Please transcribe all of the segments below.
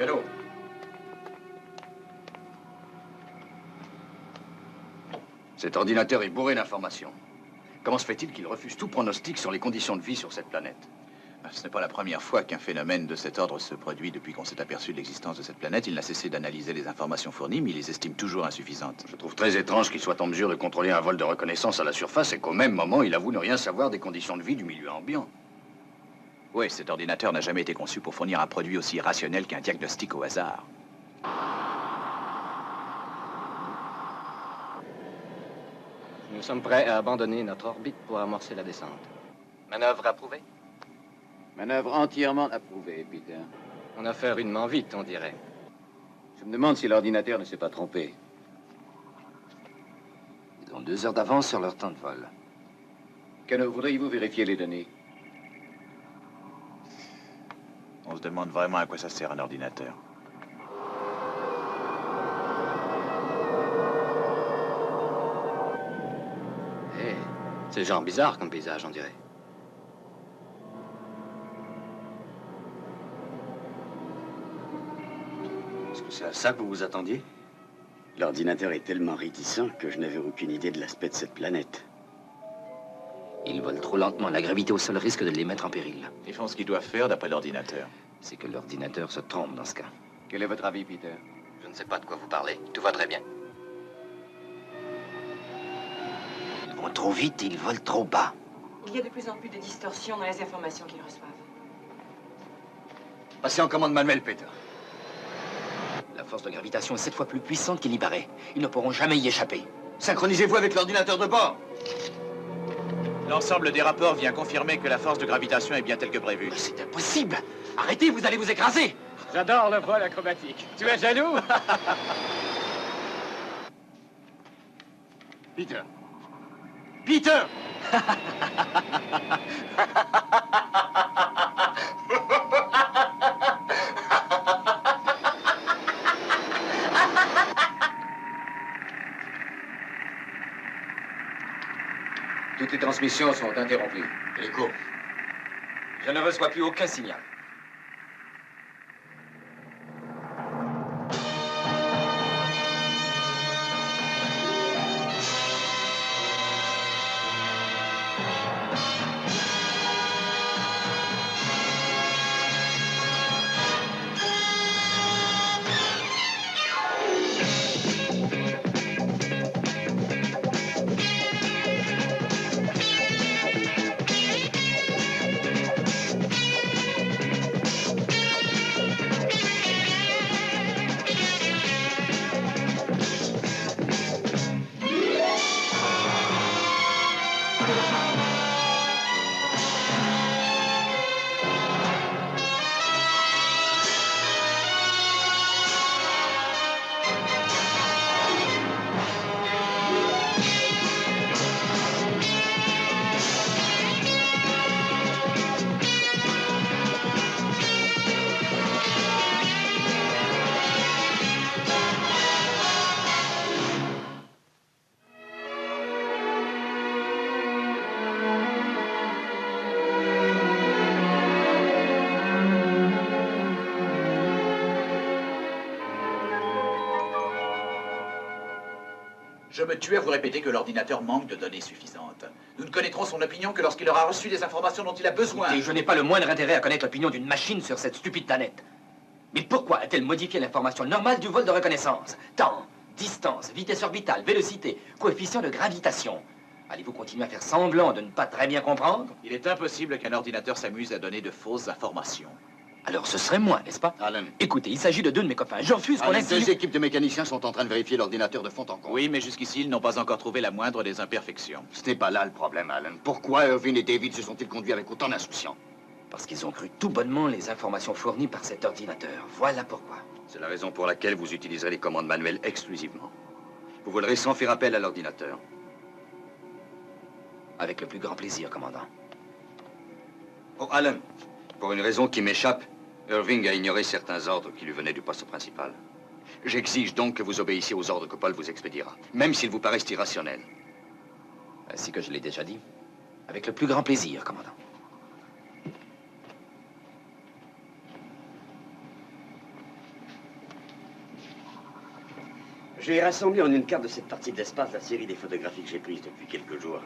Cano. Cet ordinateur est bourré d'informations. Comment se fait-il qu'il refuse tout pronostic sur les conditions de vie sur cette planète? Ce n'est pas la première fois qu'un phénomène de cet ordre se produit depuis qu'on s'est aperçu de l'existence de cette planète. Il n'a cessé d'analyser les informations fournies, mais il les estime toujours insuffisantes. Je trouve très étrange qu'il soit en mesure de contrôler un vol de reconnaissance à la surface et qu'au même moment, il avoue ne rien savoir des conditions de vie du milieu ambiant. Oui, cet ordinateur n'a jamais été conçu pour fournir un produit aussi irrationnel qu'un diagnostic au hasard. Nous sommes prêts à abandonner notre orbite pour amorcer la descente. Manœuvre approuvée? Manœuvre entièrement approuvée, Peter. On a fait rudement vite, on dirait. Je me demande si l'ordinateur ne s'est pas trompé. Ils ont 2 heures d'avance sur leur temps de vol. Cano, voudriez-vous vérifier les données? On se demande vraiment à quoi ça sert un ordinateur. Eh, c'est genre bizarre comme paysage, on dirait. Est-ce que c'est à ça que vous vous attendiez? L'ordinateur est tellement réticent que je n'avais aucune idée de l'aspect de cette planète. Ils volent trop lentement. La gravité au sol risque de les mettre en péril. Ils font ce qu'ils doivent faire d'après l'ordinateur. C'est que l'ordinateur se trompe dans ce cas. Quel est votre avis, Peter? Je ne sais pas de quoi vous parlez. Tout va très bien. Ils vont trop vite et ils volent trop bas. Il y a de plus en plus de distorsions dans les informations qu'ils reçoivent. Passez en commande manuelle, Peter. La force de gravitation est 7 fois plus puissante qu'il n'y paraît. Ils ne pourront jamais y échapper. Synchronisez-vous avec l'ordinateur de bord. L'ensemble des rapports vient confirmer que la force de gravitation est bien telle que prévue. Mais c'est impossible! Arrêtez, vous allez vous écraser! J'adore le vol acrobatique. Tu es jaloux? Peter. Peter! Toutes les transmissions sont interrompues. Écho. Je ne reçois plus aucun signal. Je me tue à vous répéter que l'ordinateur manque de données suffisantes. Nous ne connaîtrons son opinion que lorsqu'il aura reçu les informations dont il a besoin. Et je n'ai pas le moindre intérêt à connaître l'opinion d'une machine sur cette stupide planète. Mais pourquoi a-t-elle modifié l'information normale du vol de reconnaissance? Temps, distance, vitesse orbitale, vélocité, coefficient de gravitation. Allez-vous continuer à faire semblant de ne pas très bien comprendre? Il est impossible qu'un ordinateur s'amuse à donner de fausses informations. Alors ce serait moi, n'est-ce pas? Alan. Écoutez, il s'agit de 2 de mes copains. Je refuse qu'on Alan, insinue... 2 équipes de mécaniciens sont en train de vérifier l'ordinateur de fond en comble. Oui, mais jusqu'ici, ils n'ont pas encore trouvé la moindre des imperfections. Ce n'est pas là le problème, Alan. Pourquoi Irving et David se sont-ils conduits avec autant d'insouciance? Parce qu'ils ont cru tout bonnement les informations fournies par cet ordinateur. Voilà pourquoi. C'est la raison pour laquelle vous utiliserez les commandes manuelles exclusivement. Vous volerez sans faire appel à l'ordinateur. Avec le plus grand plaisir, commandant. Oh, Alan, pour une raison qui m'échappe, Irving a ignoré certains ordres qui lui venaient du poste principal. J'exige donc que vous obéissiez aux ordres que Paul vous expédiera, même s'ils vous paraissent irrationnels. Ainsi que je l'ai déjà dit. Avec le plus grand plaisir, commandant. J'ai rassemblé en une carte de cette partie de l'espace la série des photographies que j'ai prises depuis quelques jours.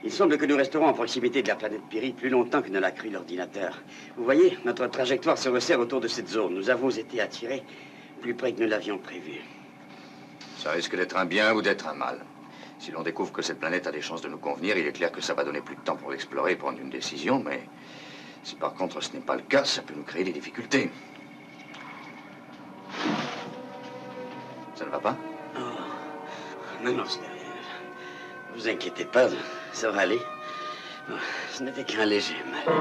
Il semble que nous resterons en proximité de la planète Piri plus longtemps que ne l'a cru l'ordinateur. Vous voyez, notre trajectoire se resserre autour de cette zone. Nous avons été attirés plus près que nous l'avions prévu. Ça risque d'être un bien ou d'être un mal. Si l'on découvre que cette planète a des chances de nous convenir, il est clair que ça va donner plus de temps pour l'explorer et prendre une décision, mais si par contre ce n'est pas le cas, ça peut nous créer des difficultés. Ça ne va pas? Oh. Non, non, ce n'est rien. Ne vous inquiétez pas, ça va aller. Oh, ce n'était qu'un léger mal.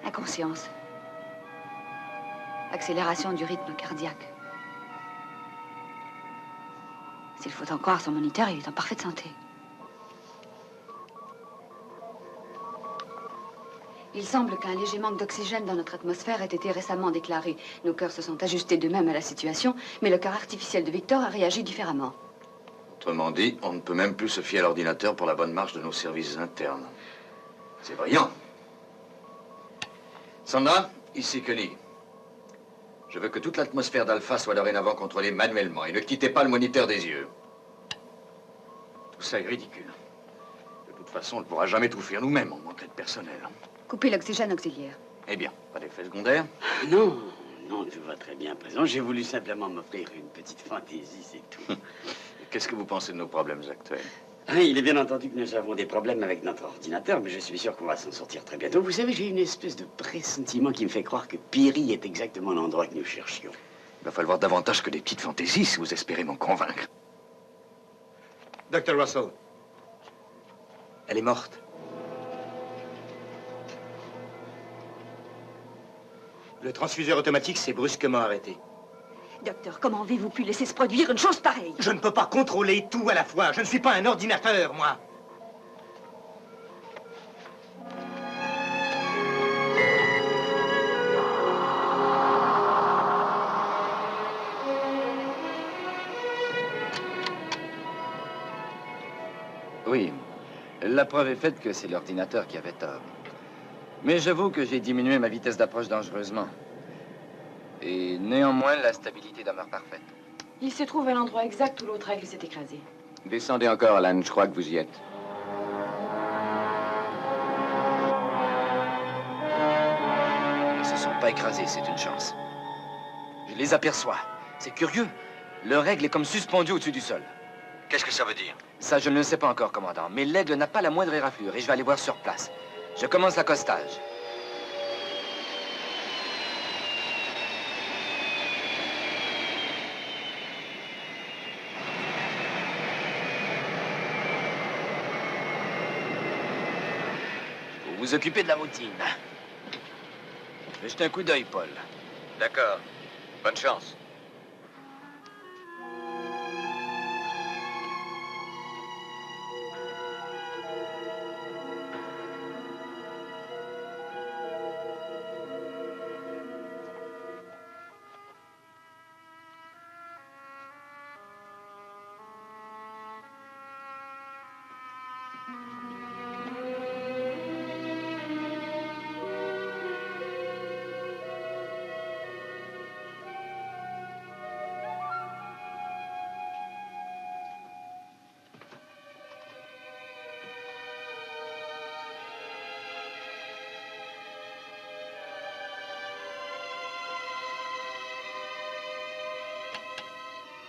Inconscience. Accélération du rythme cardiaque. S'il faut en croire son moniteur, il est en parfaite santé. Il semble qu'un léger manque d'oxygène dans notre atmosphère ait été récemment déclaré. Nos cœurs se sont ajustés d'eux-mêmes à la situation, mais le cœur artificiel de Victor a réagi différemment. Autrement dit, on ne peut même plus se fier à l'ordinateur pour la bonne marche de nos services internes. C'est brillant. Sandra, ici Koenig. Je veux que toute l'atmosphère d'Alpha soit dorénavant contrôlée manuellement et ne quittez pas le moniteur des yeux. Tout ça est ridicule. De toute façon, on ne pourra jamais tout faire nous-mêmes, on manquerait de personnel. Coupez l'oxygène auxiliaire. Eh bien, pas d'effet secondaire? Non, non, tout va très bien à présent. J'ai voulu simplement m'offrir une petite fantaisie, c'est tout. Qu'est-ce que vous pensez de nos problèmes actuels? Il est bien entendu que nous avons des problèmes avec notre ordinateur, mais je suis sûr qu'on va s'en sortir très bientôt. Vous savez, j'ai une espèce de pressentiment qui me fait croire que Piri est exactement l'endroit que nous cherchions. Il va falloir davantage que des petites fantaisies si vous espérez m'en convaincre. Dr. Russell. Elle est morte. Le transfuseur automatique s'est brusquement arrêté. Docteur, comment avez-vous pu laisser se produire une chose pareille? Je ne peux pas contrôler tout à la fois. Je ne suis pas un ordinateur, moi. Oui, la preuve est faite que c'est l'ordinateur qui avait tort. Mais j'avoue que j'ai diminué ma vitesse d'approche dangereusement. Et néanmoins, la stabilité demeure parfaite. Il se trouve à l'endroit exact où l'autre aigle s'est écrasé. Descendez encore, Alan, je crois que vous y êtes. Ils ne se sont pas écrasés, c'est une chance. Je les aperçois. C'est curieux. Leur aigle est comme suspendu au-dessus du sol. Qu'est-ce que ça veut dire? Ça, je ne le sais pas encore, commandant. Mais l'aigle n'a pas la moindre éraflure et je vais aller voir sur place. Je commence l'accostage. Vous vous occupez de la routine. Je vais jeter un coup d'œil, Paul. D'accord. Bonne chance.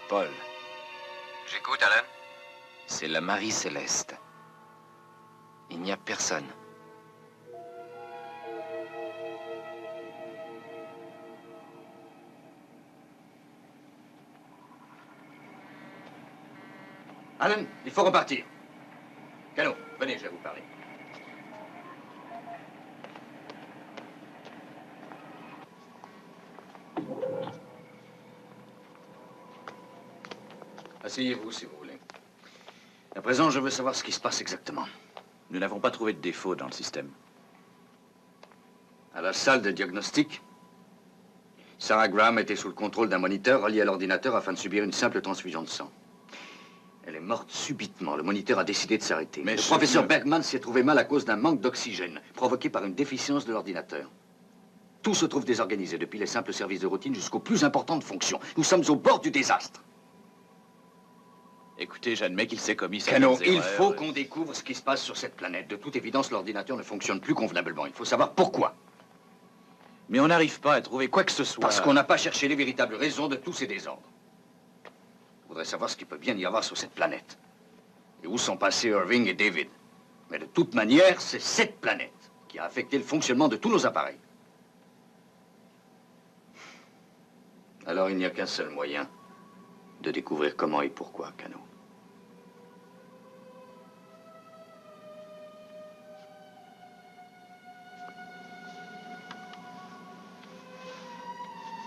Paul, J'écoute, Alan. c'est la Marie Céleste. Il n'y a personne. Alan, il faut repartir. Cano, venez, je vais vous parler. Asseyez-vous si vous voulez. À présent, je veux savoir ce qui se passe exactement. Nous n'avons pas trouvé de défaut dans le système. À la salle de diagnostic, Sarah Graham était sous le contrôle d'un moniteur relié à l'ordinateur afin de subir une simple transfusion de sang. Elle est morte subitement. Le moniteur a décidé de s'arrêter. Mais le ce professeur ne- Bergman s'est trouvé mal à cause d'un manque d'oxygène provoqué par une déficience de l'ordinateur. Tout se trouve désorganisé, depuis les simples services de routine jusqu'aux plus importantes fonctions. Nous sommes au bord du désastre. Écoutez, j'admets qu'il s'est commis Cano, certaines il erreurs. faut qu'on découvre ce qui se passe sur cette planète. De toute évidence, l'ordinateur ne fonctionne plus convenablement. Il faut savoir pourquoi. Mais on n'arrive pas à trouver quoi que ce soit. Parce qu'on n'a pas cherché les véritables raisons de tous ces désordres. Je voudrais savoir ce qu'il peut bien y avoir sur cette planète. Et où sont passés Irving et David. Mais de toute manière, c'est cette planète qui a affecté le fonctionnement de tous nos appareils. Alors il n'y a qu'un seul moyen de découvrir comment et pourquoi, Cano.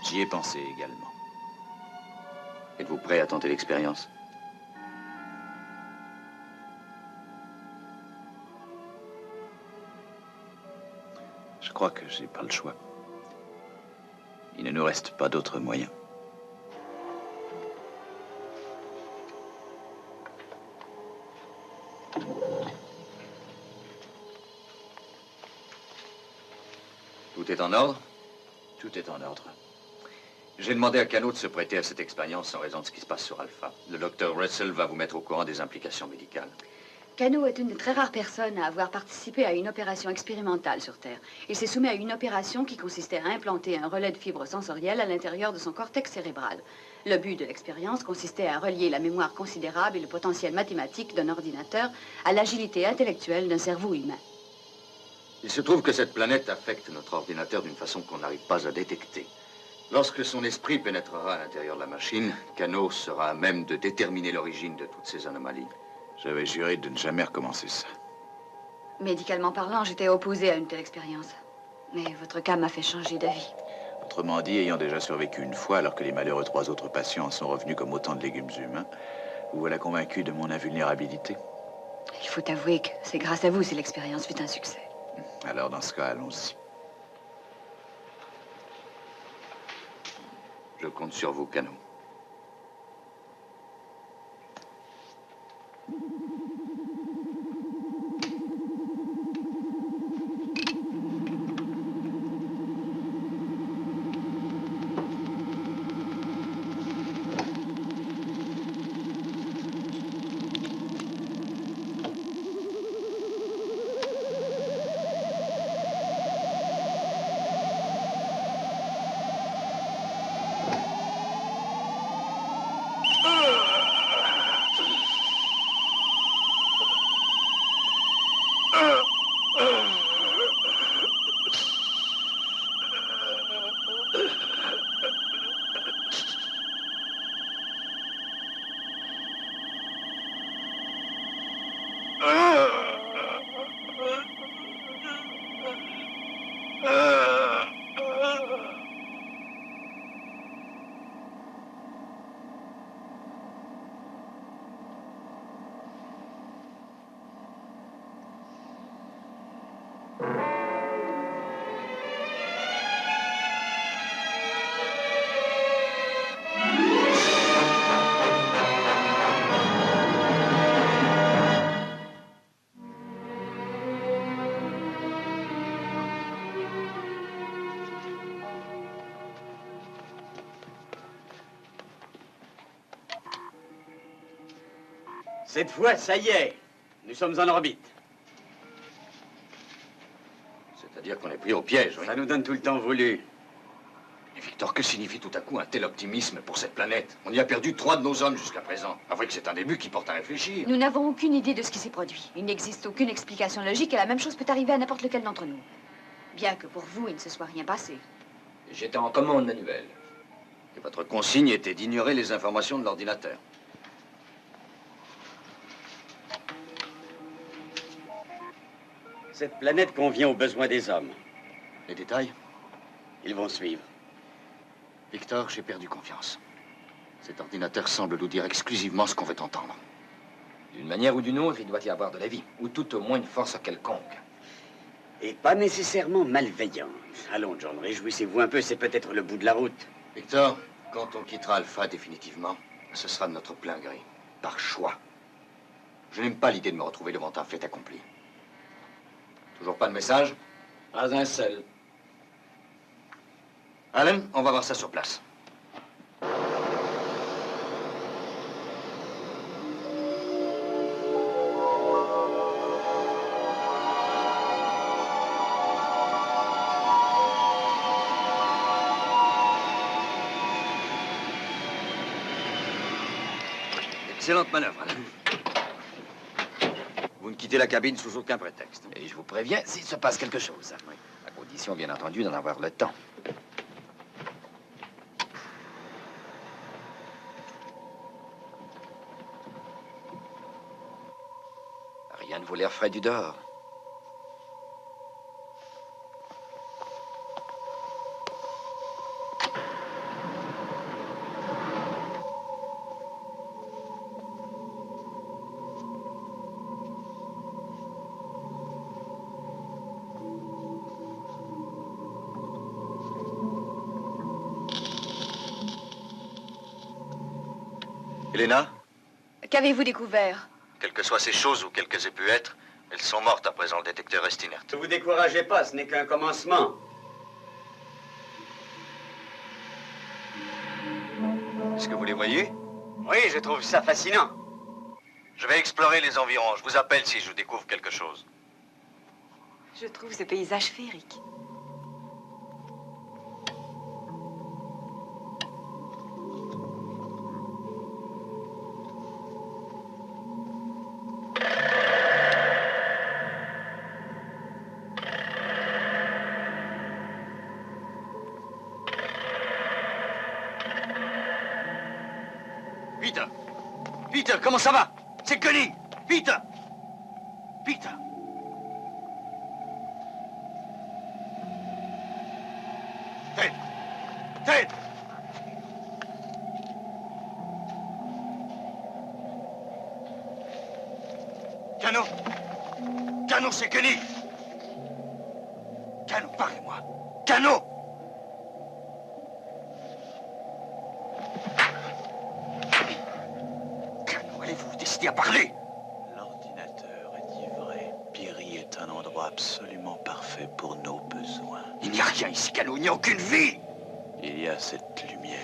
J'y ai pensé également. Êtes-vous prêt à tenter l'expérience? Je crois que j'ai pas le choix. Il ne nous reste pas d'autre moyen. Tout est en ordre? Tout est en ordre. J'ai demandé à Cano de se prêter à cette expérience en raison de ce qui se passe sur Alpha. Le docteur Russell va vous mettre au courant des implications médicales. Cano est une des très rares personnes à avoir participé à une opération expérimentale sur Terre. Il s'est soumis à une opération qui consistait à implanter un relais de fibres sensorielles à l'intérieur de son cortex cérébral. Le but de l'expérience consistait à relier la mémoire considérable et le potentiel mathématique d'un ordinateur à l'agilité intellectuelle d'un cerveau humain. Il se trouve que cette planète affecte notre ordinateur d'une façon qu'on n'arrive pas à détecter. Lorsque son esprit pénétrera à l'intérieur de la machine, Cano sera à même de déterminer l'origine de toutes ces anomalies. J'avais juré de ne jamais recommencer ça. Médicalement parlant, j'étais opposée à une telle expérience. Mais votre cas m'a fait changer d'avis. Autrement dit, ayant déjà survécu une fois, alors que les malheureux 3 autres patients en sont revenus comme autant de légumes humains, vous voilà convaincu de mon invulnérabilité. Il faut avouer que c'est grâce à vous si l'expérience fut un succès. Alors, dans ce cas, allons-y. Je compte sur vous, Cano. Cette fois, ça y est. Nous sommes en orbite. C'est-à-dire qu'on est pris au piège, oui. Ça nous donne tout le temps voulu. Mais Victor, que signifie tout à coup un tel optimisme pour cette planète? On y a perdu 3 de nos hommes jusqu'à présent. Avouez que c'est un début qui porte à réfléchir. Nous n'avons aucune idée de ce qui s'est produit. Il n'existe aucune explication logique et la même chose peut arriver à n'importe lequel d'entre nous. Bien que pour vous, il ne se soit rien passé. J'étais en commande manuelle. Et votre consigne était d'ignorer les informations de l'ordinateur. Cette planète convient aux besoins des hommes. Les détails? Ils vont suivre. Victor, j'ai perdu confiance. Cet ordinateur semble nous dire exclusivement ce qu'on veut entendre. D'une manière ou d'une autre, il doit y avoir de la vie, ou tout au moins une force quelconque. Et pas nécessairement malveillante. Allons, John, réjouissez-vous un peu, c'est peut-être le bout de la route. Victor, quand on quittera Alpha définitivement, ce sera de notre plein gré, par choix. Je n'aime pas l'idée de me retrouver devant un fait accompli. Toujours pas de message? Pas un seul. Allen, on va voir ça sur place. Excellente manœuvre, Allen. Vous ne quittez la cabine sous aucun prétexte. Et je vous préviens s'il se passe quelque chose. Oui. À condition, bien entendu, d'en avoir le temps. Rien ne vaut l'air frais du dehors. Elena, Qu'avez-vous découvert? quelles que soient ces choses ou quelles qu'elles aient pu être, elles sont mortes à présent, le détecteur reste inerte. Ne vous découragez pas, ce n'est qu'un commencement. Est-ce que vous les voyez? Oui, je trouve ça fascinant. Je vais explorer les environs. Je vous appelle si je découvre quelque chose. Je trouve ce paysage féerique. Peter! Peter, comment ça va? C'est Connie! Peter! Peter! Ted! Ted! Cano! Cano, c'est Connie! Cano, parlez-moi! Cano! Allez-vous décider à parler? L'ordinateur est dit vrai. Piri est un endroit absolument parfait pour nos besoins. Il n'y a rien ici, Cano, il n'y a aucune vie! Il y a cette lumière.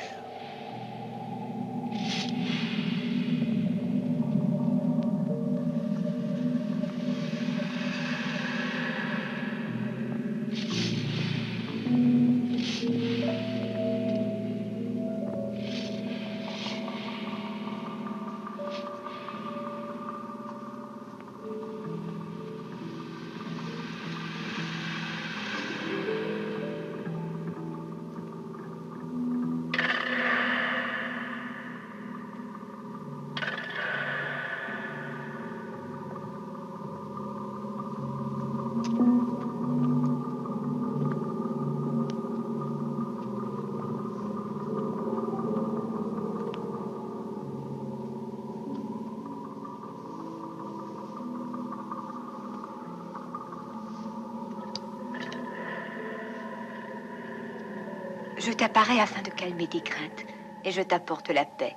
Je t'apparais afin de calmer tes craintes, et je t'apporte la paix.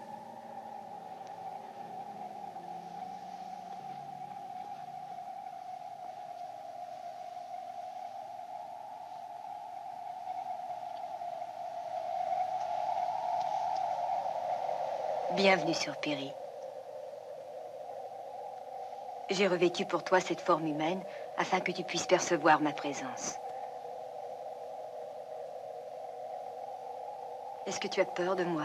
Bienvenue sur Piri. J'ai revêtu pour toi cette forme humaine afin que tu puisses percevoir ma présence. Est-ce que tu as peur de moi?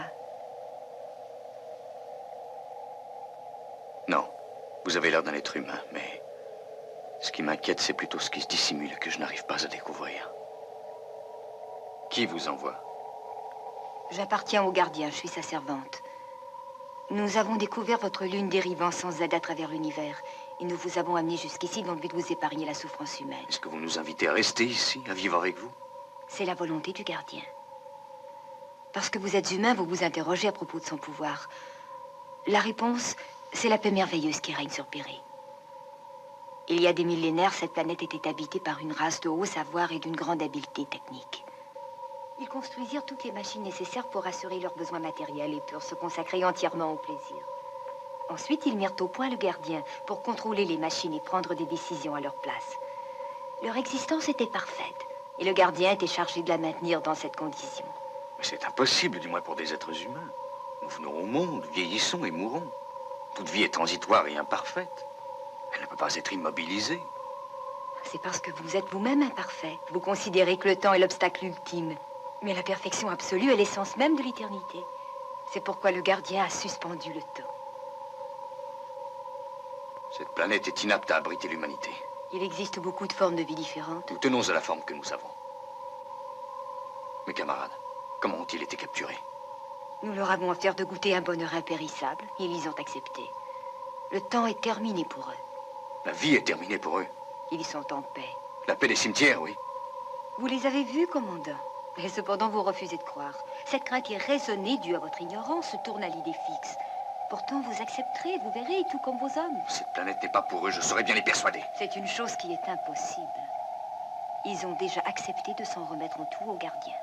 Non. Vous avez l'air d'un être humain, mais... ce qui m'inquiète, c'est plutôt ce qui se dissimule et que je n'arrive pas à découvrir. Qui vous envoie? J'appartiens au gardien, je suis sa servante. Nous avons découvert votre lune dérivant sans aide à travers l'univers. Et nous vous avons amené jusqu'ici dans le but de vous épargner la souffrance humaine. Est-ce que vous nous invitez à rester ici, à vivre avec vous? C'est la volonté du gardien. Parce que vous êtes humain, vous vous interrogez à propos de son pouvoir. La réponse, c'est la paix merveilleuse qui règne sur Piri. Il y a des millénaires, cette planète était habitée par une race de haut savoir et d'une grande habileté technique. Ils construisirent toutes les machines nécessaires pour assurer leurs besoins matériels et pour se consacrer entièrement au plaisir. Ensuite, ils mirent au point le gardien pour contrôler les machines et prendre des décisions à leur place. Leur existence était parfaite et le gardien était chargé de la maintenir dans cette condition. Mais c'est impossible, du moins pour des êtres humains. Nous venons au monde, vieillissons et mourons. Toute vie est transitoire et imparfaite. Elle ne peut pas être immobilisée. C'est parce que vous êtes vous-même imparfait. Vous considérez que le temps est l'obstacle ultime. Mais la perfection absolue est l'essence même de l'éternité. C'est pourquoi le gardien a suspendu le temps. Cette planète est inapte à abriter l'humanité. Il existe beaucoup de formes de vie différentes. Nous tenons à la forme que nous avons. Mes camarades, comment ont-ils été capturés? Nous leur avons offert de goûter un bonheur impérissable. Ils y ont accepté. Le temps est terminé pour eux. La vie est terminée pour eux. Ils sont en paix. La paix des cimetières, oui. Vous les avez vus, commandant. Et cependant, vous refusez de croire. Cette crainte irraisonnée due à votre ignorance se tourne à l'idée fixe. Pourtant, vous accepterez, vous verrez, tout comme vos hommes. Cette planète n'est pas pour eux, je saurais bien les persuader. C'est une chose qui est impossible. Ils ont déjà accepté de s'en remettre en tout au gardien.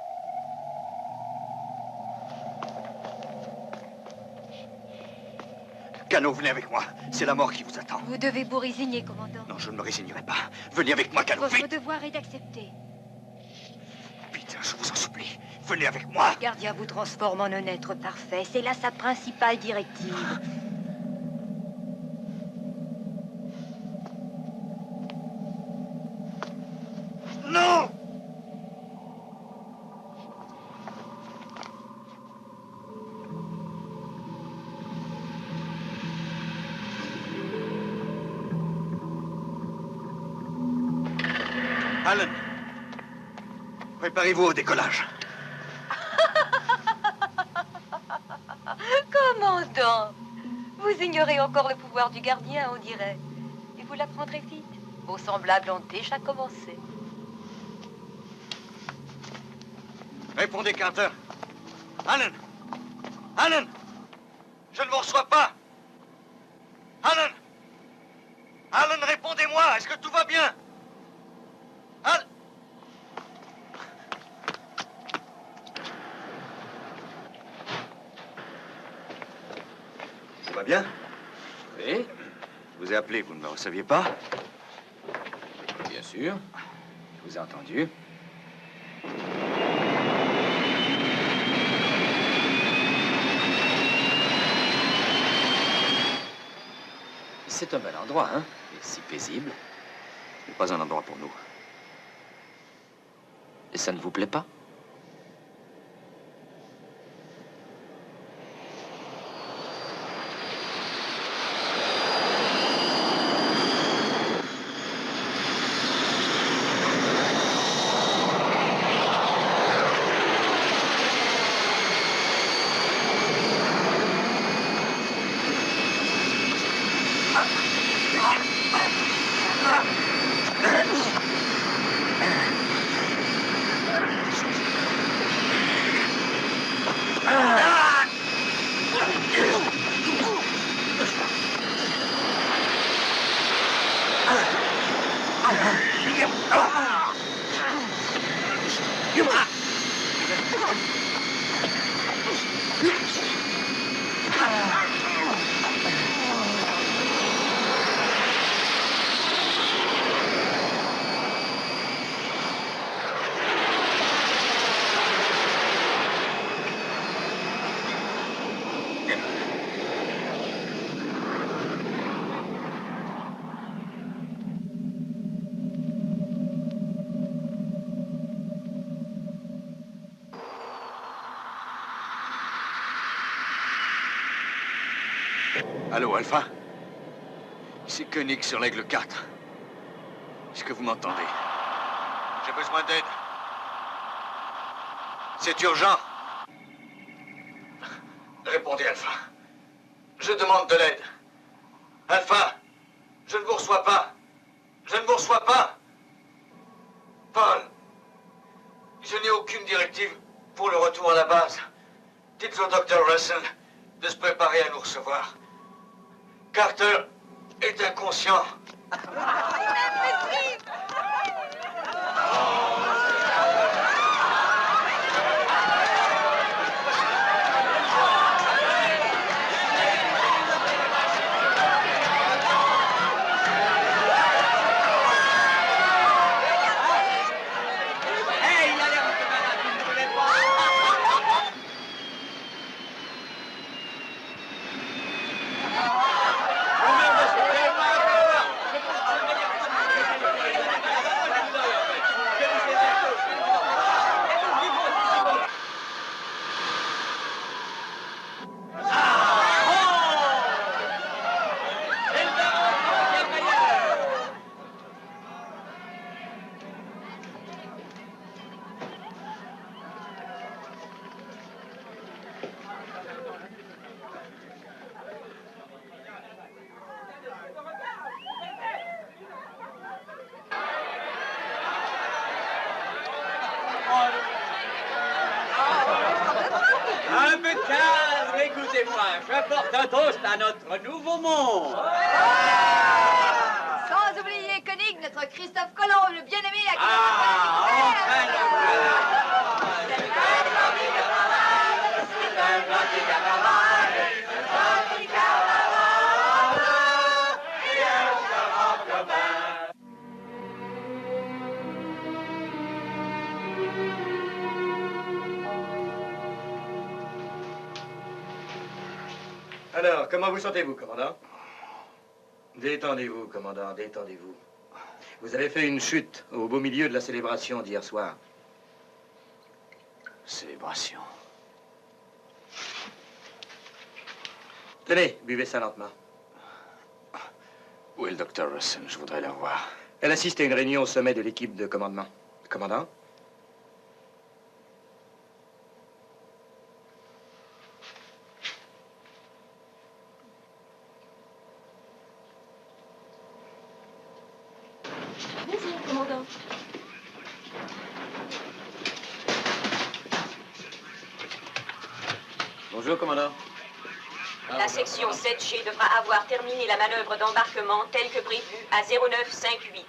Cano, venez avec moi. C'est la mort qui vous attend. Vous devez vous résigner, commandant. Non, je ne me résignerai pas. Venez avec moi, Cano, Votre vite. devoir est d'accepter. Peter, je vous en supplie. Venez avec moi. Le gardien vous transforme en un être parfait. C'est là sa principale directive. Non! Alan, préparez-vous au décollage. Commandant, vous ignorez encore le pouvoir du gardien, on dirait. Et vous l'apprendrez vite. Vos semblables ont déjà commencé. Répondez, Carter. Alan! Alan! Je ne vous reçois pas! Alan! Alan, répondez-moi! Est-ce que tout va bien? Alan! Tout va bien? Oui, Je vous ai appelé, vous ne me receviez pas? bien sûr. Je vous ai entendu. C'est un bel endroit, hein? Et si paisible. Ce n'est pas un endroit pour nous. Et ça ne vous plaît pas? Allô, Alpha? C'est Koenig sur l'Aigle 4. Est-ce que vous m'entendez? J'ai besoin d'aide. C'est urgent. Répondez, Alpha. Je demande de l'aide. Alpha, je ne vous reçois pas. Je ne vous reçois pas. Paul, je n'ai aucune directive pour le retour à la base. Dites au Dr. Russell de se préparer à nous recevoir. Carter est inconscient. Hey, il a l'air de malade, il ne voulait pas. voilà notre nouveau monde. Sans oublier Koenig, notre Christophe Colomb, le bien-aimé à qui enfin le voilà. Alors, comment vous sentez-vous, commandant? Détendez-vous, commandant, détendez-vous. Vous avez fait une chute au beau milieu de la célébration d'hier soir. Célébration. Tenez, buvez ça lentement. Où est le docteur Russell? Je voudrais la voir. Elle assiste à une réunion au sommet de l'équipe de commandement. Commandant? Vas-y, commandant. Bonjour, commandant. La section 7G devra avoir terminé la manœuvre d'embarquement telle que prévue à 0958.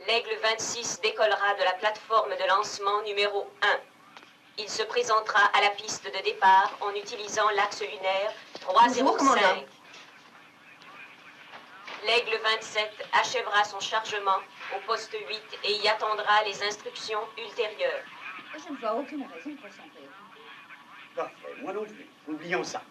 L'Aigle 26 décollera de la plateforme de lancement numéro 1. Il se présentera à la piste de départ en utilisant l'axe lunaire 305. L'Aigle 27 achèvera son chargement au poste 8 et y attendra les instructions ultérieures. Je ne vois aucune raison pour s'en préoccuper. Parfait, moi non plus. Oublions ça.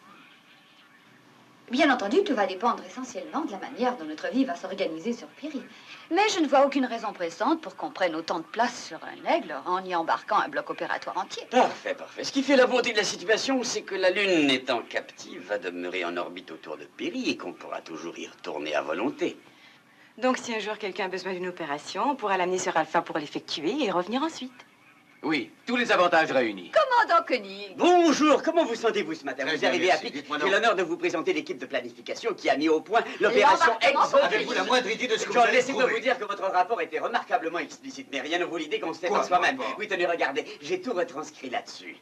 Bien entendu, tout va dépendre essentiellement de la manière dont notre vie va s'organiser sur Piri. Mais je ne vois aucune raison pressante pour qu'on prenne autant de place sur un aigle en y embarquant un bloc opératoire entier. Parfait, parfait. Ce qui fait la beauté de la situation, c'est que la Lune, étant captive, va demeurer en orbite autour de Piri et qu'on pourra toujours y retourner à volonté. Donc, si un jour quelqu'un a besoin d'une opération, on pourra l'amener sur Alpha pour l'effectuer et revenir ensuite. Oui, tous les avantages réunis. Commandant Koenig! Bonjour, comment vous sentez-vous ce matin? Très Vous bien, arrivez à merci. pic. Dites-moi J'ai donc. l'honneur de vous présenter l'équipe de planification qui a mis au point l'opération L'embarquement Exodus. Avez-vous la moindre idée de ce que vous John, allez laissez-moi trouver? vous dire que votre rapport était remarquablement explicite, mais rien ne vaut l'idée qu'on se fait Quoi, en soi-même. rapport? Oui, tenez, regardez, j'ai tout retranscrit là-dessus.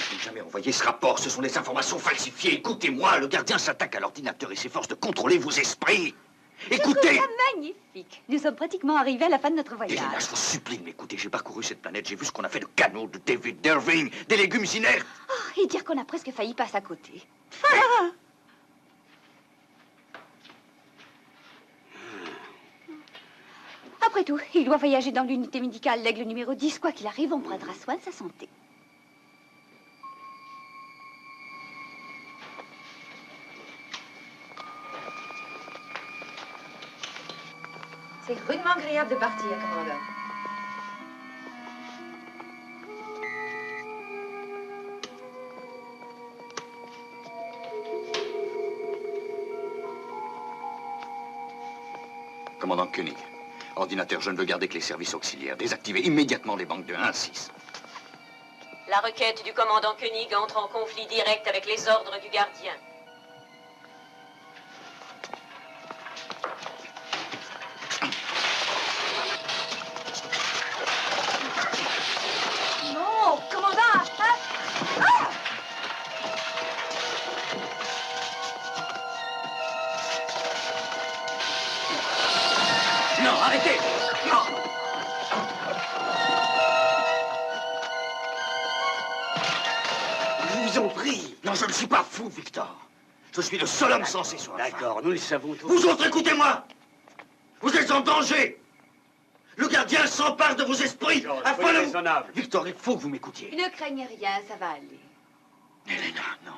Je n'ai jamais envoyé ce rapport, ce sont des informations falsifiées. Écoutez-moi, le gardien s'attaque à l'ordinateur et s'efforce de contrôler vos esprits. Écoutez! Je trouve ça magnifique. Nous sommes pratiquement arrivés à la fin de notre voyage. Elena, je vous supplie de m'écouter. J'ai parcouru cette planète, j'ai vu ce qu'on a fait de canaux, de David Irving, des légumes inertes. Oh, et dire qu'on a presque failli passer à côté. Après tout, il doit voyager dans l'unité médicale, l'aigle numéro 10. Quoi qu'il arrive, on prendra soin de sa santé. C'est rudement agréable de partir, commandant. Commandant Koenig, ordinateur, je ne veux garder que les services auxiliaires. Désactivez immédiatement les banques de 1 à 6. La requête du commandant Koenig entre en conflit direct avec les ordres du gardien. Non, commandant! Non, arrêtez! Non! Je vous en prie. Non, je ne suis pas fou, Victor. Je suis le seul homme censé sur Alpha. D'accord, nous le savons tous. Vous autres, écoutez-moi! Vous êtes en danger! Le gardien s'empare de vos esprits afin de... raisonnable. Victor, il faut que vous m'écoutiez. Ne craignez rien, ça va aller. Elena, non.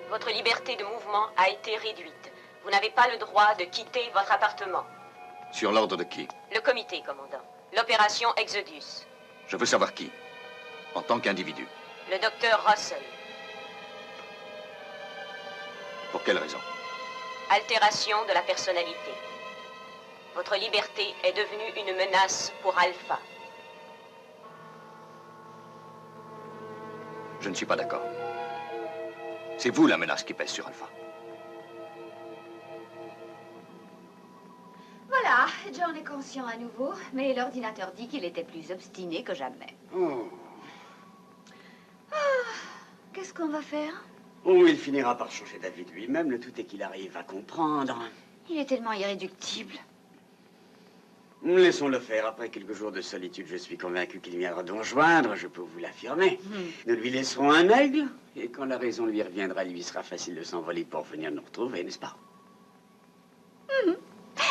Votre liberté de mouvement a été réduite. Vous n'avez pas le droit de quitter votre appartement. Sur l'ordre de qui? Le comité, commandant. L'opération Exodus. Je veux savoir qui. En tant qu'individu. Le docteur Russell. Pour quelle raison? Altération de la personnalité. Votre liberté est devenue une menace pour Alpha. Je ne suis pas d'accord. C'est vous la menace qui pèse sur Alpha. Voilà, John est conscient à nouveau, mais l'ordinateur dit qu'il était plus obstiné que jamais. Oh. Qu'est-ce qu'on va faire? Oh, il finira par changer d'avis de lui-même, le tout est qu'il arrive à comprendre. Il est tellement irréductible. Laissons-le faire. Après quelques jours de solitude, je suis convaincu qu'il viendra nous rejoindre, je peux vous l'affirmer. Nous lui laisserons un aigle, et quand la raison lui reviendra, il lui sera facile de s'envoler pour venir nous retrouver, n'est-ce pas?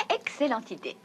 Excellente idée.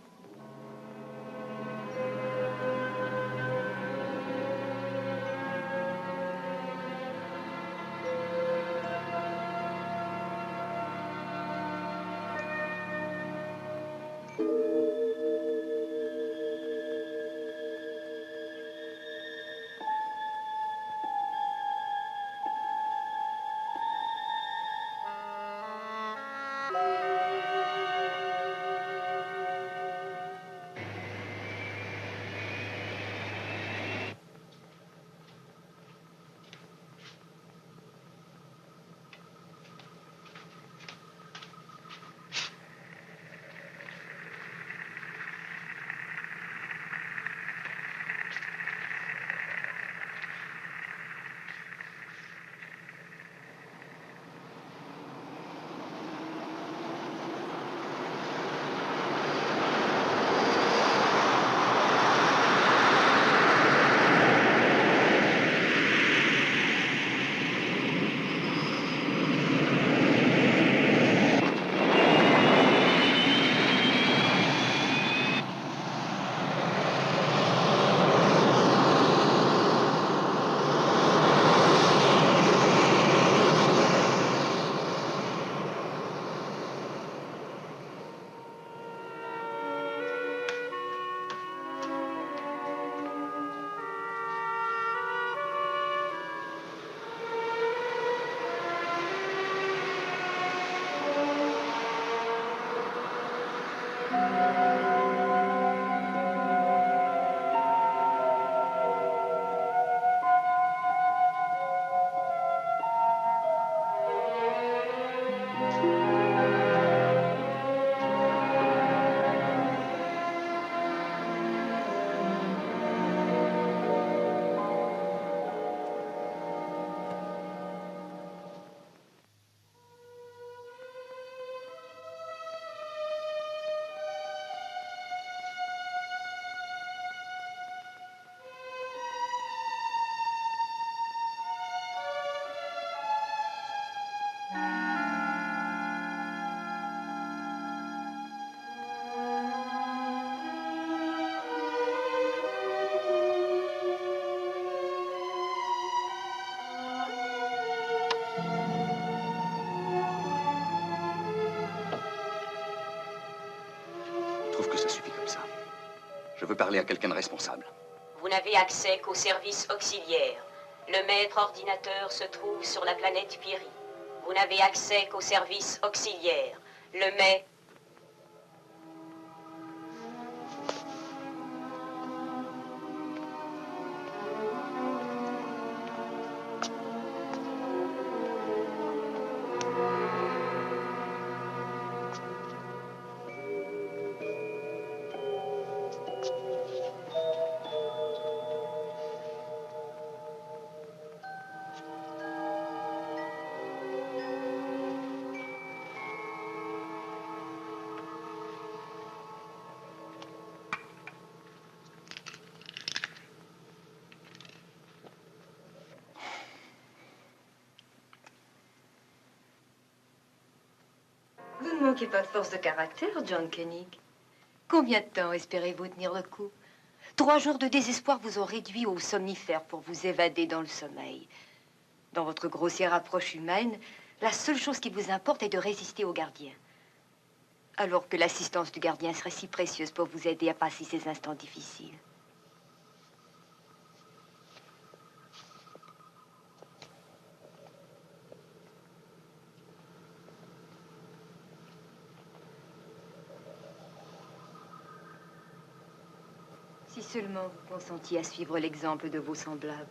Je veux parler à quelqu'un de responsable. Vous n'avez accès qu'au service auxiliaire. Le maître ordinateur se trouve sur la planète Piri. Vous n'avez accès qu'au service auxiliaire. Le maître... Vous ne manquez pas de force de caractère, John Koenig. Combien de temps espérez-vous tenir le coup? 3 jours de désespoir vous ont réduit au somnifère pour vous évader dans le sommeil. Dans votre grossière approche humaine, la seule chose qui vous importe est de résister au gardien. Alors que l'assistance du gardien serait si précieuse pour vous aider à passer ces instants difficiles. Si seulement vous consentiez à suivre l'exemple de vos semblables.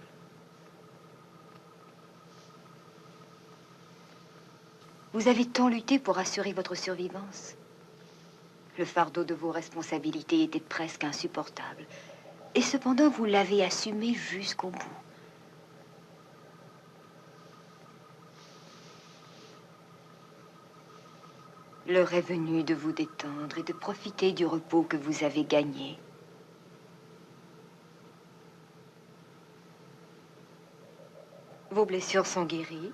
Vous avez tant lutté pour assurer votre survivance. Le fardeau de vos responsabilités était presque insupportable. Et cependant, vous l'avez assumé jusqu'au bout. L'heure est venue de vous détendre et de profiter du repos que vous avez gagné. Vos blessures sont guéries,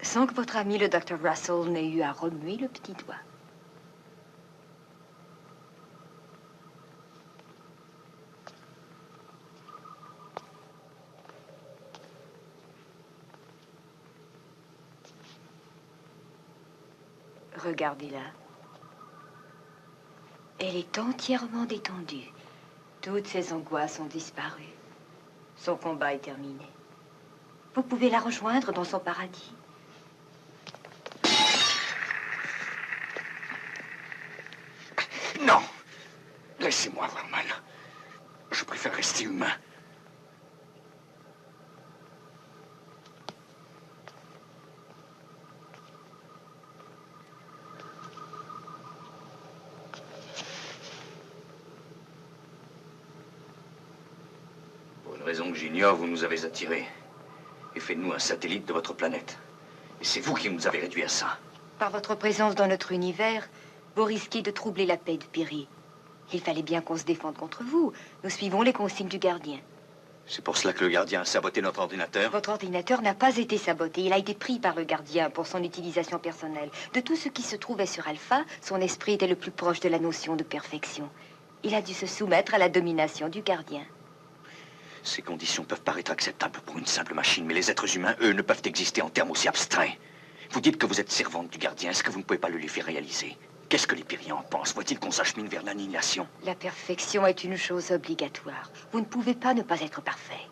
sans que votre ami le Dr. Russell n'ait eu à remuer le petit doigt. Regardez-la. Elle est entièrement détendue. Toutes ses angoisses ont disparu. Son combat est terminé. Vous pouvez la rejoindre dans son paradis. Non! Laissez-moi avoir mal. Je préfère rester humain. Pour une raison que j'ignore, vous nous avez attirés et fait de nous un satellite de votre planète. Et c'est vous qui nous avez réduits à ça. Par votre présence dans notre univers, vous risquez de troubler la paix de Piri. Il fallait bien qu'on se défende contre vous. Nous suivons les consignes du gardien. C'est pour cela que le gardien a saboté notre ordinateur? Votre ordinateur n'a pas été saboté. Il a été pris par le gardien pour son utilisation personnelle. De tout ce qui se trouvait sur Alpha, son esprit était le plus proche de la notion de perfection. Il a dû se soumettre à la domination du gardien. Ces conditions peuvent paraître acceptables pour une simple machine, mais les êtres humains, eux, ne peuvent exister en termes aussi abstraits. Vous dites que vous êtes servante du gardien. Est-ce que vous ne pouvez pas le lui faire réaliser? Qu'est-ce que les Pyriens en pensent? Faut-il qu'on s'achemine vers l'annihilation? La perfection est une chose obligatoire. Vous ne pouvez pas ne pas être parfait.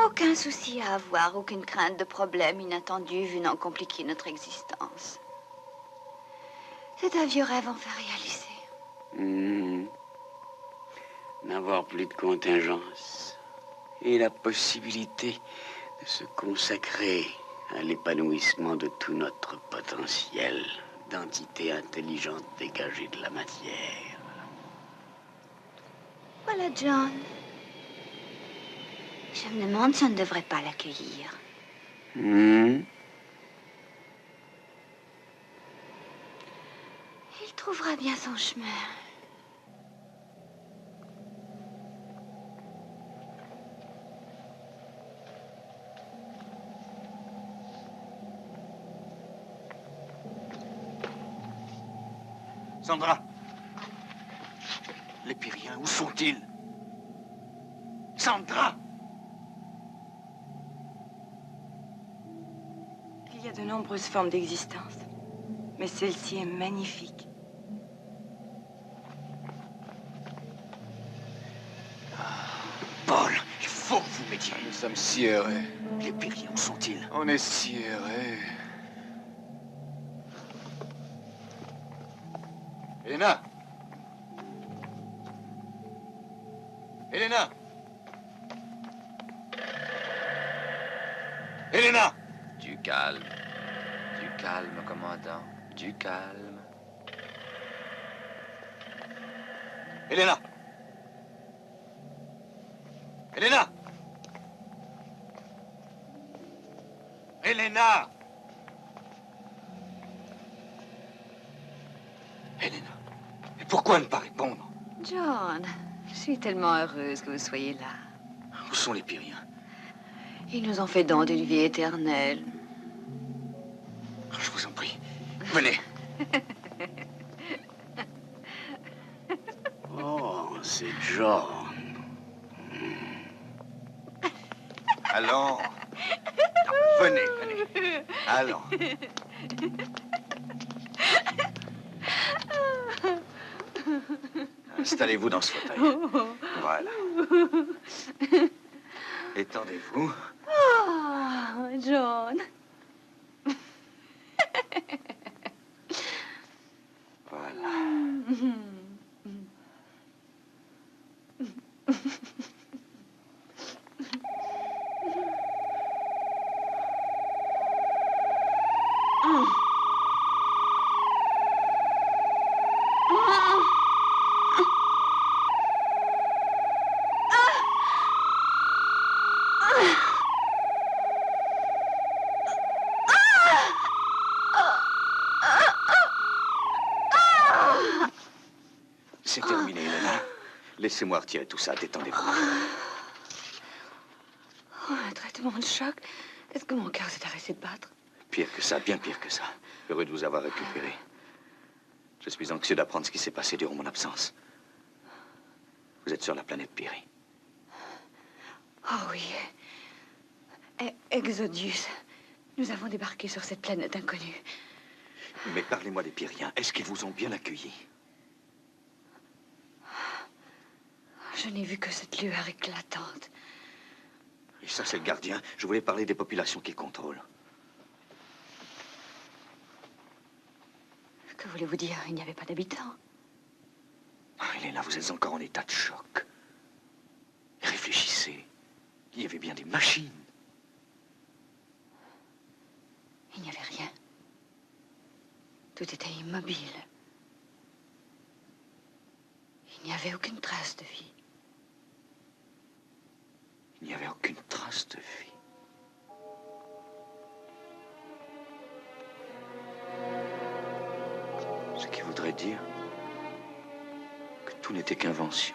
Aucun souci à avoir, aucune crainte de problème inattendu venant compliquer notre existence. C'est un vieux rêve enfin réalisé. N'avoir plus de contingence et la possibilité de se consacrer à l'épanouissement de tout notre potentiel d'entité intelligente dégagée de la matière. Voilà, John. Je me demande si on ne devrait pas l'accueillir. Il trouvera bien son chemin. Sandra! Les Pyriens, où sont-ils? Sandra! Il y a de nombreuses formes d'existence, mais celle-ci est magnifique. Paul, il faut que vous m'aidiez. Nous sommes si errés. Les Pyriens, où sont-ils? On est si errés. Elena! Elena! Elena! Du calme. Du calme, commandant. Du calme. Elena! Elena! Elena! Elena, mais pourquoi ne pas répondre? John, Je suis tellement heureuse que vous soyez là. Où sont les Pyriens? Ils nous ont fait don d'une vie éternelle. Je vous en prie, venez. Oh, c'est John. Allons. Venez, venez. Allons. Installez-vous dans ce fauteuil. Voilà. Étendez-vous. Oh, John. Voilà. C'est terminé, Elena. Laissez-moi retirer tout ça. Détendez-vous. Oh, un traitement de choc. Est-ce que mon cœur s'est arrêté de battre? Pire que ça, bien pire que ça. Heureux de vous avoir récupéré. Je suis anxieux d'apprendre ce qui s'est passé durant mon absence. Vous êtes sur la planète Piri. Oh oui. Exodus. Nous avons débarqué sur cette planète inconnue. Mais parlez-moi des Pyriens. Est-ce qu'ils vous ont bien accueilli? Je n'ai vu que cette lueur éclatante. Et ça, c'est le gardien. Je voulais parler des populations qu'il contrôle. Que voulez-vous dire? Il n'y avait pas d'habitants. Ah, Elena, vous êtes encore en état de choc. Réfléchissez. Il y avait bien des machines. Il n'y avait rien. Tout était immobile. Il n'y avait aucune trace de vie. Il n'y avait aucune trace de vie. Ce qui voudrait dire que tout n'était qu'invention.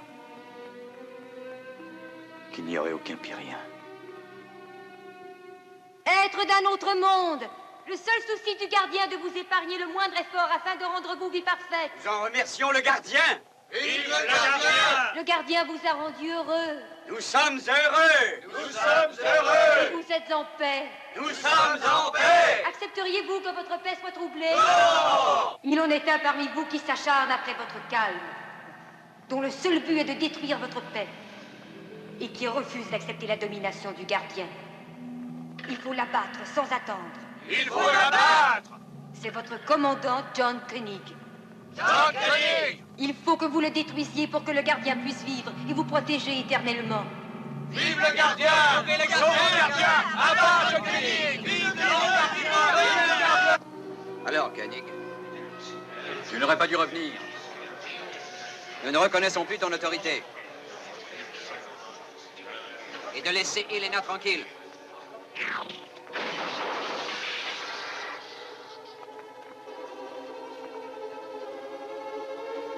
Qu'il n'y aurait aucun Pyrien. Être d'un autre monde. Le seul souci du gardien de vous épargner le moindre effort afin de rendre vos vies parfaites. Nous en remercions le gardien. Vive le gardien! Le gardien vous a rendu heureux. Nous sommes heureux. Nous sommes heureux. Et vous êtes en paix. Nous sommes en paix. Accepteriez-vous que votre paix soit troublée? Non! Il en est un parmi vous qui s'acharne après votre calme, dont le seul but est de détruire votre paix, et qui refuse d'accepter la domination du gardien. Il faut l'abattre sans attendre. Il faut l'abattre. C'est votre commandant, John Koenig. John Koenig! Il faut que vous le détruisiez pour que le gardien puisse vivre et vous protéger éternellement. Vive le gardien! Sauvez le gardien! Abat John Koenig! Vive le gardien! Alors, Koenig, tu n'aurais pas dû revenir. Nous ne reconnaissons plus ton autorité. Et de laisser Elena tranquille.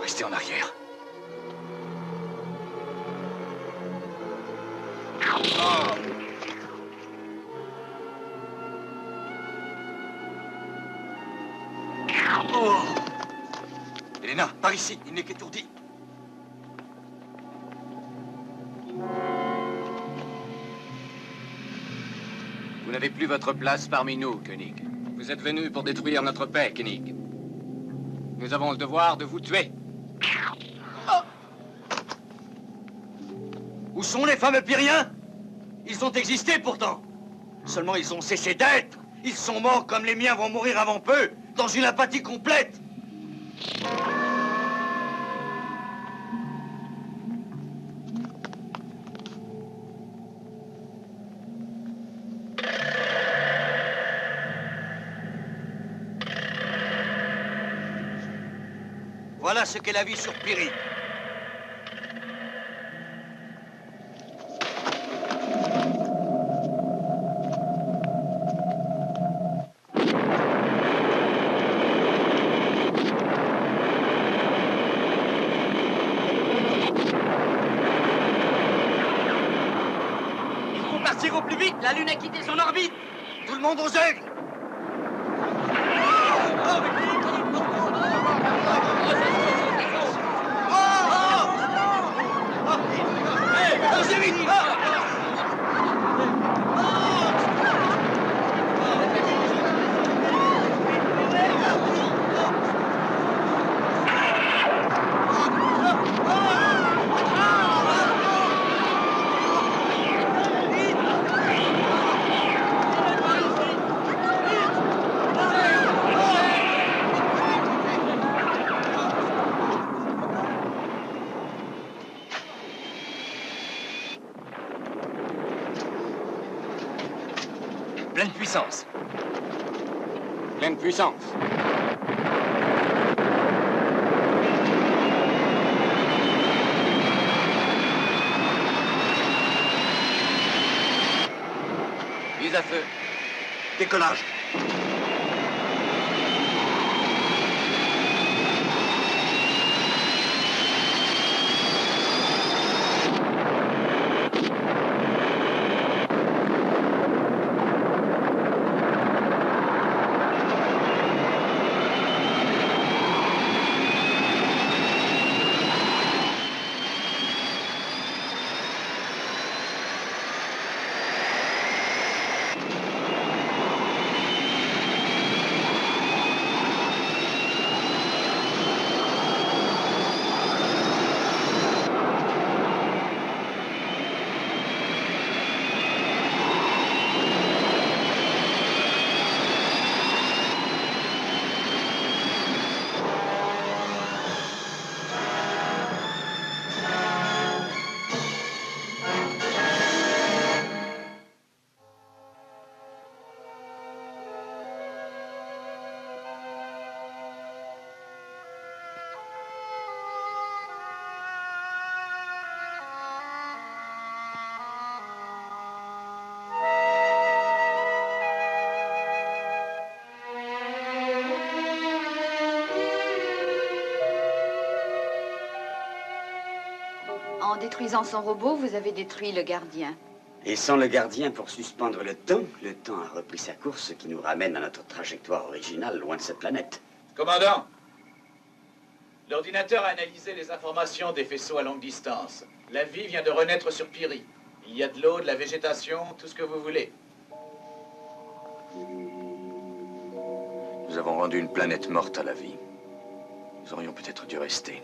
Restez en arrière. Oh. Elena, par ici, il n'est qu'étourdi. Vous n'avez plus votre place parmi nous, Koenig. Vous êtes venu pour détruire notre paix, Koenig. Nous avons le devoir de vous tuer. Où sont les fameux Pyriens? Ils ont existé pourtant. Seulement ils ont cessé d'être. Ils sont morts comme les miens vont mourir avant peu, dans une apathie complète. Voilà ce qu'est la vie sur Piri. partir au plus vite. La Lune a quitté son orbite. Tout le monde aux aigles. Pleine puissance. Pleine puissance. Mise à feu. Décollage. En détruisant son robot, vous avez détruit le gardien. Et sans le gardien pour suspendre le temps a repris sa course, ce qui nous ramène à notre trajectoire originale, loin de cette planète. Commandant, l'ordinateur a analysé les informations des faisceaux à longue distance. La vie vient de renaître sur Piri. Il y a de l'eau, de la végétation, tout ce que vous voulez. Nous avons rendu une planète morte à la vie. Nous aurions peut-être dû rester.